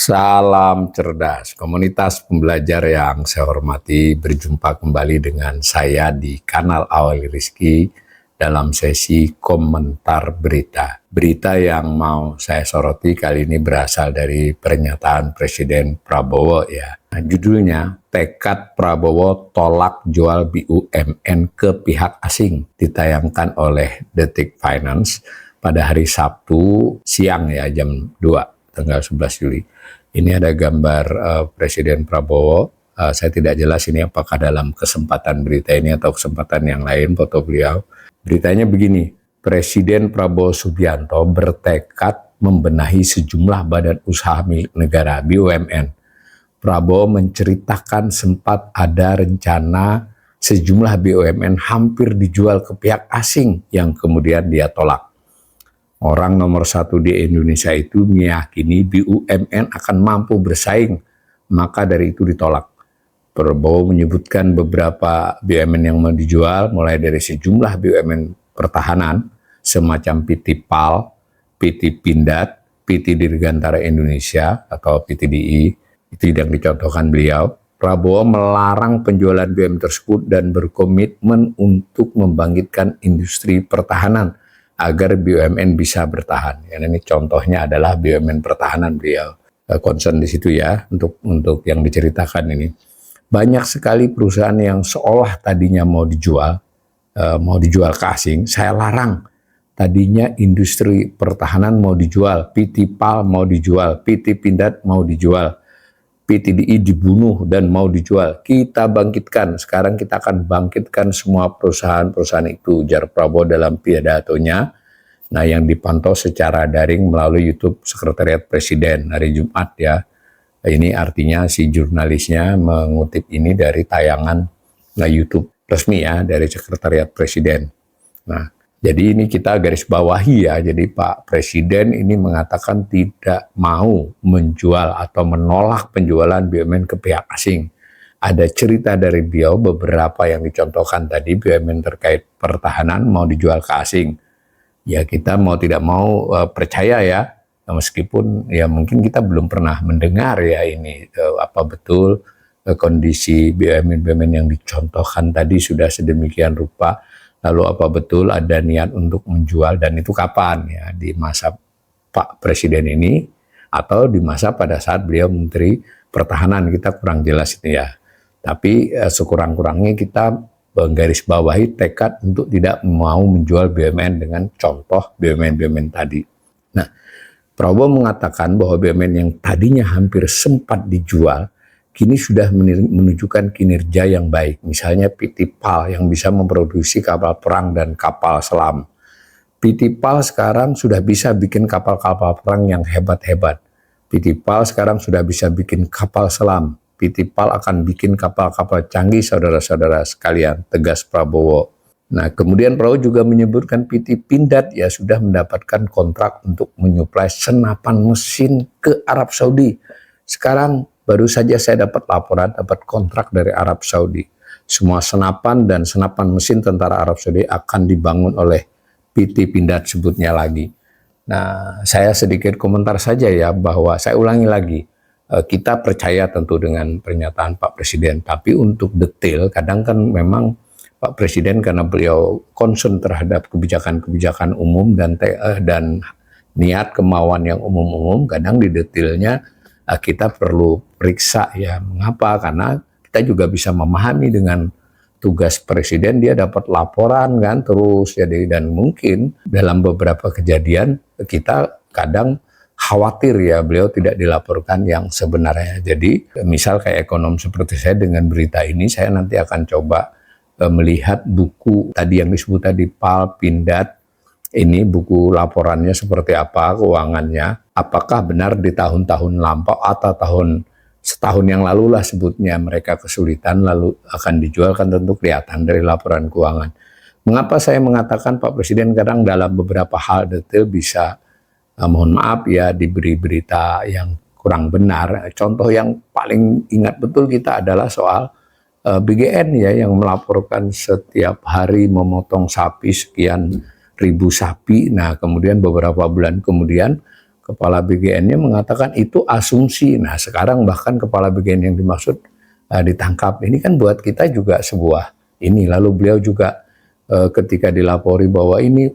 Salam cerdas, komunitas pembelajar yang saya hormati, berjumpa kembali dengan saya di kanal Awali Rizky dalam sesi komentar berita. Berita yang mau saya soroti kali ini berasal dari pernyataan Presiden Prabowo ya. Nah, judulnya, tekad Prabowo tolak jual BUMN ke pihak asing, ditayangkan oleh Detik Finance pada hari Sabtu siang ya, jam 2, tanggal 11 Juli. Ini ada gambar Presiden Prabowo. Saya tidak jelas ini apakah dalam kesempatan berita ini atau kesempatan yang lain foto beliau. Beritanya begini, Presiden Prabowo Subianto bertekad membenahi sejumlah badan usaha milik negara BUMN. Prabowo menceritakan sempat ada rencana sejumlah BUMN hampir dijual ke pihak asing yang kemudian dia tolak. Orang nomor satu di Indonesia itu meyakini BUMN akan mampu bersaing, maka dari itu ditolak. Prabowo menyebutkan beberapa BUMN yang mau dijual, mulai dari sejumlah BUMN pertahanan, semacam PT PAL, PT Pindad, PT Dirgantara Indonesia atau PTDI, itu yang dicontohkan beliau. Prabowo melarang penjualan BUMN tersebut dan berkomitmen untuk membangkitkan industri pertahanan agar BUMN bisa bertahan. Ya, ini contohnya adalah BUMN pertahanan beliau. Concern di situ ya untuk yang diceritakan ini. Banyak sekali perusahaan yang seolah tadinya mau dijual ke asing, saya larang. Tadinya industri pertahanan mau dijual, PT PAL mau dijual, PT Pindad mau dijual, PTDI dibunuh dan mau dijual. Kita bangkitkan, sekarang kita akan bangkitkan semua perusahaan-perusahaan itu, ujar Prabowo dalam pidatonya. Nah, yang dipantau secara daring melalui YouTube Sekretariat Presiden hari Jumat ya. Ini artinya si jurnalisnya mengutip ini dari tayangan YouTube resmi ya dari Sekretariat Presiden. Nah, jadi ini kita garis bawahi ya. Jadi Pak Presiden ini mengatakan tidak mau menjual atau menolak penjualan BUMN ke pihak asing. Ada cerita dari beliau beberapa yang dicontohkan tadi, BUMN terkait pertahanan mau dijual ke asing. Ya kita mau tidak mau percaya ya, meskipun ya mungkin kita belum pernah mendengar ya ini apa betul kondisi BUMN yang dicontohkan tadi sudah sedemikian rupa. Lalu apa betul ada niat untuk menjual dan itu kapan ya, di masa Pak Presiden ini atau di masa pada saat beliau Menteri Pertahanan, kita kurang jelas itu ya. Tapi sekurang-kurangnya kita menggaris bawahi tekad untuk tidak mau menjual BUMN dengan contoh BUMN tadi. Nah, Prabowo mengatakan bahwa BUMN yang tadinya hampir sempat dijual kini sudah menunjukkan kinerja yang baik. Misalnya PT PAL yang bisa memproduksi kapal perang dan kapal selam. PT PAL sekarang sudah bisa bikin kapal-kapal perang yang hebat-hebat. PT PAL sekarang sudah bisa bikin kapal selam. PT PAL akan bikin kapal-kapal canggih, saudara-saudara sekalian, tegas Prabowo. Nah, kemudian Prabowo juga menyebutkan PT Pindad ya sudah mendapatkan kontrak untuk menyuplai senapan mesin ke Arab Saudi. Sekarang baru saja saya dapat laporan, dapat kontrak dari Arab Saudi. Semua senapan dan senapan mesin tentara Arab Saudi akan dibangun oleh PT Pindad sebutnya lagi. Nah, saya sedikit komentar saja ya, bahwa saya ulangi lagi. Kita percaya tentu dengan pernyataan Pak Presiden, tapi untuk detail kadang kan memang Pak Presiden karena beliau concern terhadap kebijakan-kebijakan umum dan niat kemauan yang umum-umum, kadang di detailnya kita perlu periksa ya. Mengapa? Karena kita juga bisa memahami dengan tugas Presiden, dia dapat laporan kan terus jadi, dan mungkin dalam beberapa kejadian kita kadang khawatir ya beliau tidak dilaporkan yang sebenarnya. Jadi misal kayak ekonom seperti saya, dengan berita ini saya nanti akan coba melihat buku tadi yang disebut tadi PAL, Pindad, ini buku laporannya seperti apa, keuangannya, apakah benar di tahun-tahun lampau atau setahun yang lalu lah sebutnya mereka kesulitan lalu akan dijual, kan tentu kelihatan dari laporan keuangan. Mengapa saya mengatakan Pak Presiden kadang dalam beberapa hal detail bisa mohon maaf ya diberi berita yang kurang benar. Contoh yang paling ingat betul kita adalah soal BGN ya, yang melaporkan setiap hari memotong sapi sekian ribu sapi. Nah, kemudian beberapa bulan kemudian kepala BGN-nya mengatakan itu asumsi. Nah sekarang bahkan kepala BGN yang dimaksud ditangkap. Ini kan buat kita juga sebuah ini. Lalu beliau juga ketika dilapori bahwa ini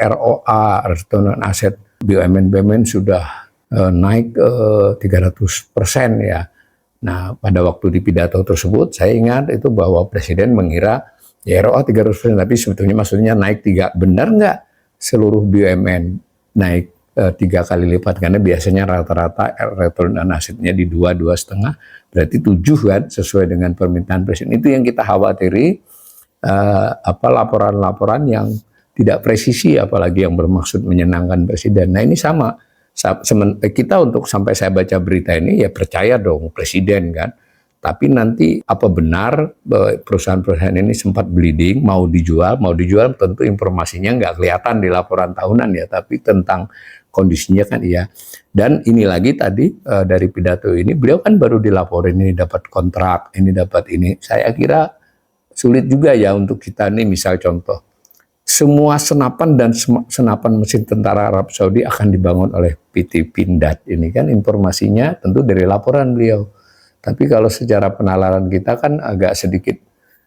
ROA, return on asset BUMN sudah naik 300% ya. Nah pada waktu di pidato tersebut saya ingat itu bahwa Presiden mengira ya ROA 300%, tapi sebetulnya maksudnya naik 3. Benar nggak seluruh BUMN naik 3 kali lipat? Karena biasanya rata-rata return on asset-nya di 2,5, berarti 7 kan, sesuai dengan permintaan Presiden. Itu yang kita khawatiri, laporan-laporan yang tidak presisi, apalagi yang bermaksud menyenangkan Presiden. Nah ini sama, kita untuk sampai saya baca berita ini ya percaya dong Presiden kan. Tapi nanti apa benar perusahaan-perusahaan ini sempat bleeding, mau dijual tentu informasinya nggak kelihatan di laporan tahunan ya, tapi tentang kondisinya kan iya. Dan ini lagi tadi dari pidato ini, beliau kan baru dilaporin ini dapat kontrak, ini dapat ini. Saya kira sulit juga ya untuk kita nih, misal contoh, semua senapan dan senapan mesin tentara Arab Saudi akan dibangun oleh PT Pindad. Ini kan informasinya tentu dari laporan beliau. Tapi kalau secara penalaran kita kan agak sedikit,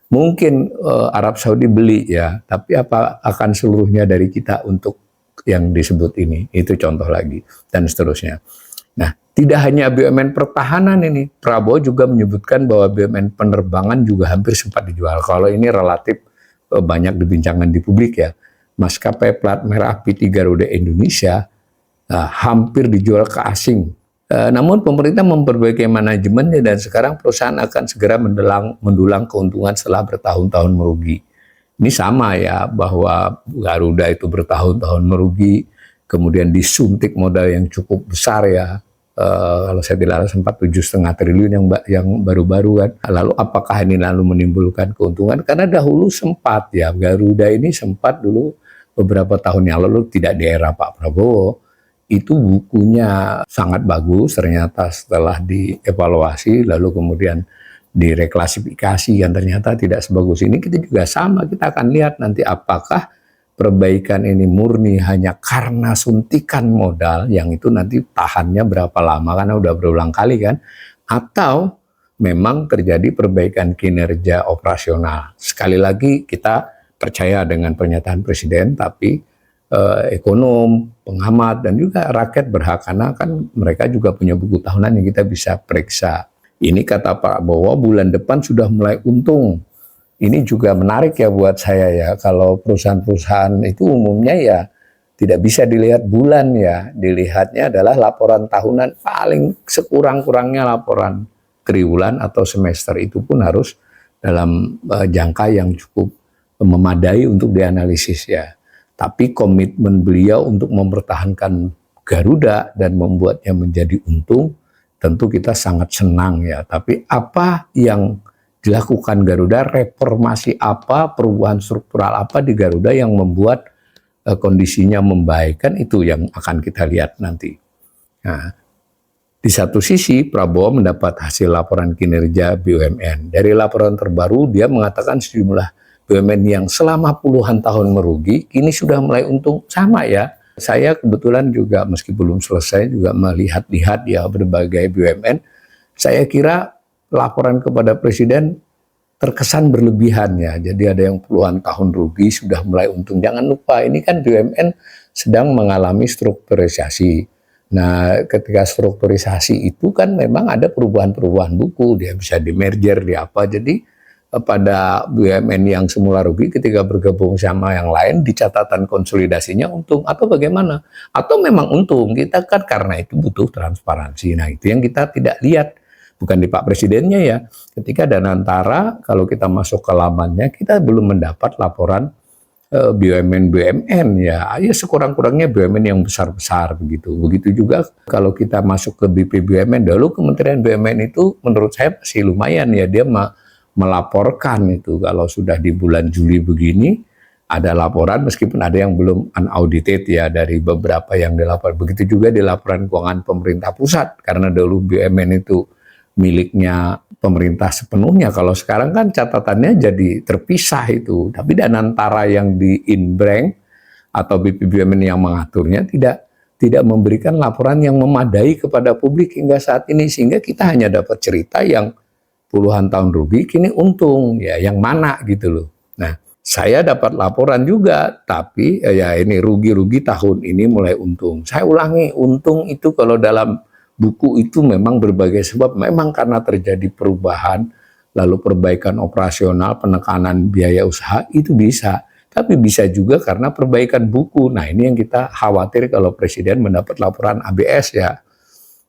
mungkin Arab Saudi beli ya, tapi apa akan seluruhnya dari kita untuk yang disebut ini? Itu contoh lagi, dan seterusnya. Nah, tidak hanya BUMN pertahanan ini, Prabowo juga menyebutkan bahwa BUMN penerbangan juga hampir sempat dijual. Kalau ini relatif banyak dibincangkan di publik ya. Maskapai plat merah PT Garuda Indonesia hampir dijual ke asing. Namun pemerintah memperbaiki manajemennya dan sekarang perusahaan akan segera mendulang keuntungan setelah bertahun-tahun merugi. Ini sama ya, bahwa Garuda itu bertahun-tahun merugi, kemudian disuntik modal yang cukup besar ya. Kalau saya tidak salah sempat 7,5 triliun yang baru-baru kan. Lalu apakah ini lalu menimbulkan keuntungan? Karena dahulu sempat ya, Garuda ini sempat dulu beberapa tahun yang lalu, tidak di era Pak Prabowo, itu bukunya sangat bagus, ternyata setelah dievaluasi lalu kemudian direklasifikasi yang ternyata tidak sebagus ini. Kita juga sama, kita akan lihat nanti apakah perbaikan ini murni hanya karena suntikan modal yang itu nanti tahannya berapa lama, karena udah berulang kali kan, atau memang terjadi perbaikan kinerja operasional. Sekali lagi kita percaya dengan pernyataan Presiden, tapi ekonom, pengamat, dan juga rakyat berhak, karena kan mereka juga punya buku tahunan yang kita bisa periksa. Ini kata Pak Prabowo bulan depan sudah mulai untung. Ini juga menarik ya buat saya ya, kalau perusahaan-perusahaan itu umumnya ya tidak bisa dilihat bulan ya, dilihatnya adalah laporan tahunan, paling sekurang-kurangnya laporan triwulan atau semester, itu pun harus dalam jangka yang cukup memadai untuk dianalisis ya. Tapi komitmen beliau untuk mempertahankan Garuda dan membuatnya menjadi untung, tentu kita sangat senang ya. Tapi apa yang dilakukan Garuda, reformasi apa, perubahan struktural apa di Garuda yang membuat kondisinya membaik, kan itu yang akan kita lihat nanti. Nah, di satu sisi Prabowo mendapat hasil laporan kinerja BUMN. Dari laporan terbaru dia mengatakan sejumlah BUMN yang selama puluhan tahun merugi kini sudah mulai untung. Sama ya, saya kebetulan juga meski belum selesai juga melihat-lihat ya berbagai BUMN. Saya kira laporan kepada Presiden terkesan berlebihan ya. Jadi ada yang puluhan tahun rugi sudah mulai untung. Jangan lupa ini kan BUMN sedang mengalami strukturisasi. Nah, ketika strukturisasi itu kan memang ada perubahan-perubahan buku, dia bisa di merger, di apa. Jadi pada BUMN yang semula rugi ketika bergabung sama yang lain di catatan konsolidasinya untung atau bagaimana? Atau memang untung, kita kan karena itu butuh transparansi. Nah, itu yang kita tidak lihat. Bukan di Pak Presidennya ya, ketika Danantara kalau kita masuk ke lamannya kita belum mendapat laporan BUMN ya, sekurang-kurangnya BUMN yang besar-besar begitu. Begitu juga kalau kita masuk ke BP BUMN, dulu Kementerian BUMN itu menurut saya masih lumayan ya, dia melaporkan itu kalau sudah di bulan Juli begini ada laporan, meskipun ada yang belum unaudited ya dari beberapa yang dilapor. Begitu juga di laporan keuangan pemerintah pusat, karena dulu BUMN itu miliknya pemerintah sepenuhnya. Kalau sekarang kan catatannya jadi terpisah itu. Tapi Danantara yang di Inbreng atau BP BUMN yang mengaturnya tidak tidak memberikan laporan yang memadai kepada publik hingga saat ini, sehingga kita hanya dapat cerita yang puluhan tahun rugi kini untung, ya yang mana gitu loh. Nah, saya dapat laporan juga, tapi ya ini rugi-rugi tahun ini mulai untung. Saya ulangi, untung itu kalau dalam buku itu memang berbagai sebab, memang karena terjadi perubahan, lalu perbaikan operasional, penekanan biaya usaha itu bisa. Tapi bisa juga karena perbaikan buku. Nah, ini yang kita khawatir kalau Presiden mendapat laporan ABS ya.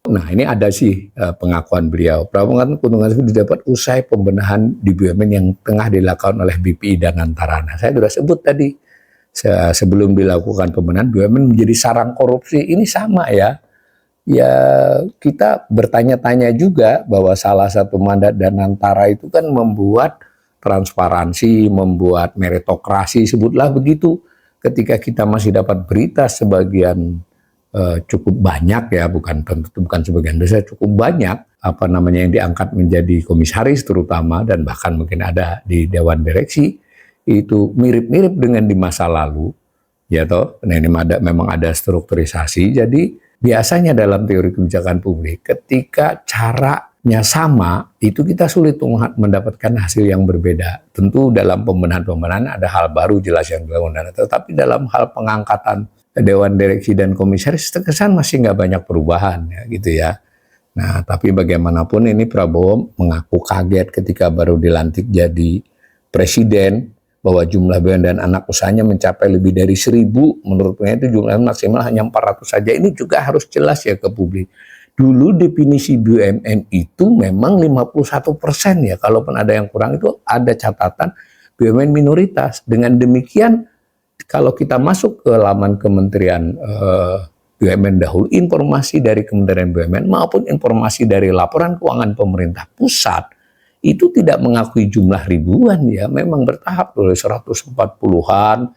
Nah, ini ada sih pengakuan beliau. Pengakuan keuntungan itu didapat usai pembenahan di BUMN yang tengah dilakukan oleh BPI dan Antara. Nah, saya sudah sebut tadi, sebelum dilakukan pembenahan, BUMN menjadi sarang korupsi. Ini sama ya. Ya, kita bertanya-tanya juga bahwa salah satu mandat dan Antara itu kan membuat transparansi, membuat meritokrasi, sebutlah begitu. Ketika kita masih dapat berita sebagian cukup banyak ya, bukan sebagian besar, cukup banyak apa namanya yang diangkat menjadi komisaris terutama, dan bahkan mungkin ada di dewan direksi, itu mirip-mirip dengan di masa lalu, ya toh. Nah, ini memang ada strukturisasi. Jadi biasanya dalam teori kebijakan publik, ketika caranya sama, itu kita sulit mendapatkan hasil yang berbeda. Tentu dalam pembenahan ada hal baru jelas yang dilakukan, tetapi dalam hal pengangkatan dewan direksi dan komisaris terkesan masih nggak banyak perubahan ya, gitu ya. Nah, tapi bagaimanapun ini Prabowo mengaku kaget ketika baru dilantik jadi presiden, bahwa jumlah BUMN dan anak usahanya mencapai lebih dari 1.000, menurutnya itu jumlah maksimal hanya 400 saja. Ini juga harus jelas ya ke publik. Dulu definisi BUMN itu memang 51% ya, kalaupun ada yang kurang itu ada catatan BUMN minoritas. Dengan demikian, kalau kita masuk ke laman Kementerian BUMN dahulu, informasi dari Kementerian BUMN maupun informasi dari laporan keuangan pemerintah pusat, itu tidak mengakui jumlah ribuan ya, memang bertahap dari 140-an,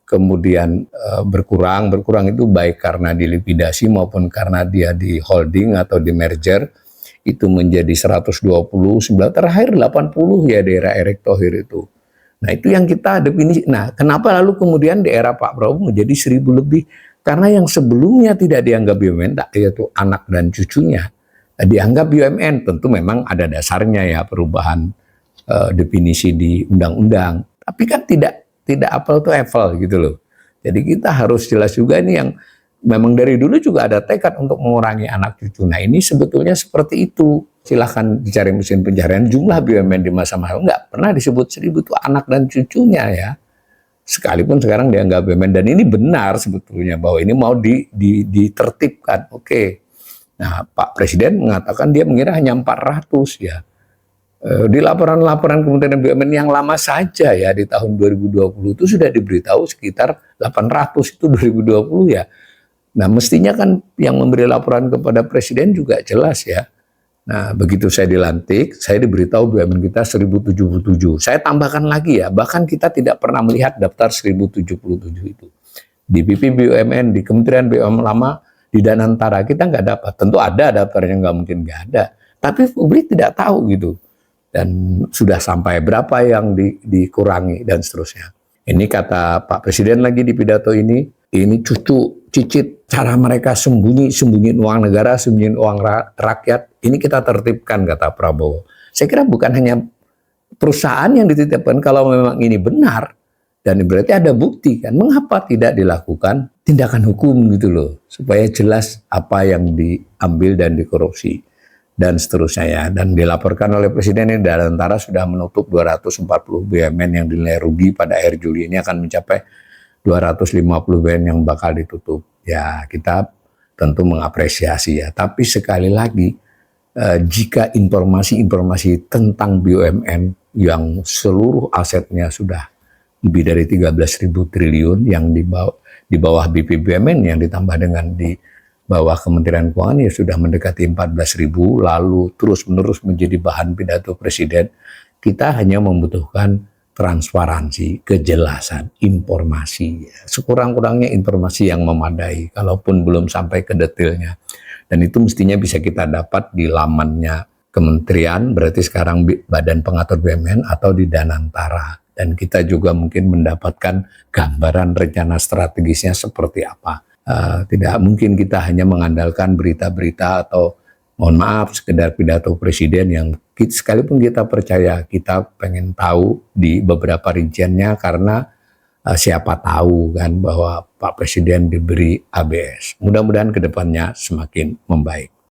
kemudian berkurang itu baik karena dilikuidasi maupun karena dia di holding atau di merger, itu menjadi 129, terakhir 80 ya daerah Erick Thohir itu. Nah, itu yang kita definisi. Nah, kenapa lalu kemudian di era Pak Prabowo menjadi 1.000 lebih? Karena yang sebelumnya tidak dianggap BUMN, yaitu anak dan cucunya, dianggap BUMN. Tentu memang ada dasarnya ya perubahan definisi di undang-undang. Tapi kan tidak apple to apple gitu loh. Jadi kita harus jelas juga ini yang memang dari dulu juga ada tekad untuk mengurangi anak cucu. Nah, ini sebetulnya seperti itu. Silahkan dicari mesin pencarian jumlah BUMN di masa-masa nggak pernah disebut 1.000 itu anak dan cucunya ya. Sekalipun sekarang dianggap BUMN, dan ini benar sebetulnya bahwa ini mau ditertibkan. Oke. Nah, Pak Presiden mengatakan dia mengira hanya 400 ya. Di laporan-laporan Kementerian BUMN yang lama saja ya, di tahun 2020 itu sudah diberitahu sekitar 800 itu 2020 ya. Nah, mestinya kan yang memberi laporan kepada Presiden juga jelas ya. Nah, begitu saya dilantik, saya diberitahu BUMN kita 1.077. Saya tambahkan lagi ya, bahkan kita tidak pernah melihat daftar 1.077 itu. Di BP BUMN, di Kementerian BUMN lama, di Danantara kita nggak dapat. Tentu ada daftarnya, nggak mungkin nggak ada. Tapi publik tidak tahu gitu. Dan sudah sampai berapa yang dikurangi dan seterusnya. Ini kata Pak Presiden lagi di pidato ini cicit cara mereka sembunyiin uang negara, sembunyiin uang rakyat. Ini kita tertibkan, kata Prabowo. Saya kira bukan hanya perusahaan yang dititipkan, kalau memang ini benar, dan berarti ada bukti kan, mengapa tidak dilakukan tindakan hukum gitu loh, supaya jelas apa yang diambil dan dikorupsi dan seterusnya ya. Dan dilaporkan oleh Presiden ini Danantara sudah menutup 240 BUMN yang dinilai rugi pada akhir Juli ini akan mencapai 250 BUMN yang bakal ditutup. Ya, kita tentu mengapresiasi ya. Tapi sekali lagi, jika informasi-informasi tentang BUMN yang seluruh asetnya sudah lebih dari 13.000 triliun yang di bawah BP BUMN yang ditambah dengan di bawah Kementerian Keuangan ya sudah mendekati 14.000, lalu terus-menerus menjadi bahan pidato Presiden, kita hanya membutuhkan transparansi, kejelasan, informasi. Sekurang-kurangnya informasi yang memadai, kalaupun belum sampai ke detailnya. Dan itu mestinya bisa kita dapat di lamannya kementerian, berarti sekarang Badan Pengatur BUMN atau di Danantara. Dan kita juga mungkin mendapatkan gambaran rencana strategisnya seperti apa. Tidak mungkin kita hanya mengandalkan berita-berita atau mohon maaf sekedar pidato presiden yang sekalipun kita percaya, kita pengen tahu di beberapa rinciannya karena siapa tahu kan bahwa Pak Presiden diberi ABS. Mudah-mudahan ke depannya semakin membaik.